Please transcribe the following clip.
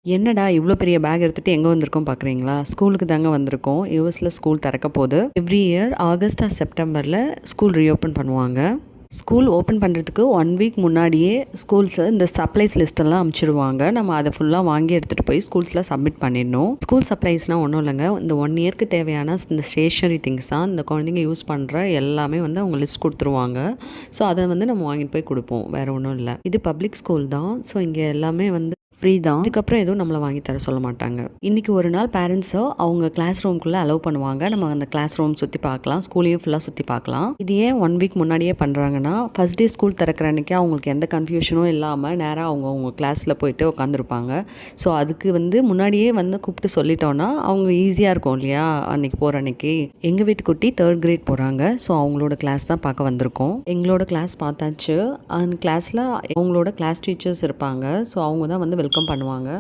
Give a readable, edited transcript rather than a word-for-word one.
என்னடா இவ்ளோ பெரிய பேக் எடுத்துட்டு எங்க வந்திருக்கோம் பார்க்குறீங்களா? ஸ்கூலுக்கு தாங்க வந்திருக்கோம். யுஎஸ்ல ஸ்கூல் திறக்க போது. எவ்ரி இயர் ஆகஸ்ட் ஆர் செப்டம்பர்ல ஸ்கூல் ரீஓப்பன் பண்ணுவாங்க. ஸ்கூல் ஓப்பன் பண்ணுறதுக்கு 1 வீக் முன்னாடியே ஸ்கூல்ஸ இந்த சப்ளைஸ் லிஸ்ட் எல்லாம் அனுப்பிச்சிடுவாங்க. நம்ம அத ஃபுல்லா வாங்கி எடுத்துட்டு போய் ஸ்கூல்ஸ்ல சப்மிட் பண்ணிடணும். ஸ்கூல் சப்ளைஸ்னா ஒண்ணும் இல்லங்க. இந்த 1 இயர்க்கு தேவையான இந்த ஸ்டேஷனரி திங்ஸ் தான் இந்த குழந்தைங்க யூஸ் பண்ற எல்லாமே வந்து அவங்க லிஸ்ட் குடுத்துருவாங்க. ஸோ அத வந்து நம்ம வாங்கிட்டு போய் குடுப்போம். வேற ஒண்ணும் இல்ல. இது பப்ளிக் ஸ்கூல் தான். ஸோ இங்க எல்லாமே வந்து ஃப்ரீ தான். இதுக்கப்புறம் எதுவும் நம்மள வாங்கி தர சொல்ல மாட்டாங்க. இன்னைக்கு ஒரு நாள் பேரண்ட்ஸ அவங்க கிளாஸ் ரூம்குள்ள அலோவ் பண்ணுவாங்க. நம்ம அந்த கிளாஸ் ரூம் சுத்தி பார்க்கலாம். ஸ்கூலையும் ஃபுல்லா சுத்தி பார்க்கலாம். இது ஏன் 1 வீக் முன்னாடியே பண்றாங்கன்னா, ஃபர்ஸ்ட் டே ஸ்கூல் திறக்கிற அன்னைக்கு அவங்களுக்கு எந்த கன்ஃப்யூஷனும் இல்லாம நேரா அவங்க கிளாஸ்ல போயிட்டு உட்காந்துருப்பாங்க. ஸோ அதுக்கு வந்து முன்னாடியே வந்து கூப்பிட்டு சொல்லிட்டோம்னா, அவங்க ஈஸியா இருக்கும் இல்லையா? அன்னைக்கு போற அன்னைக்கு. எங்க வீட்டு குட்டி 3rd கிரேட் போறாங்க. ஸோ அவங்களோட கிளாஸ் தான் பார்க்க வந்திருக்கோம். எங்களோட கிளாஸ் பார்த்தாச்சு. அந்த கிளாஸ்ல அவங்களோட கிளாஸ் டீச்சர்ஸ் இருப்பாங்க. ஸோ அவங்க தான் வந்து வெல்கம் பண்ணுவாங்க.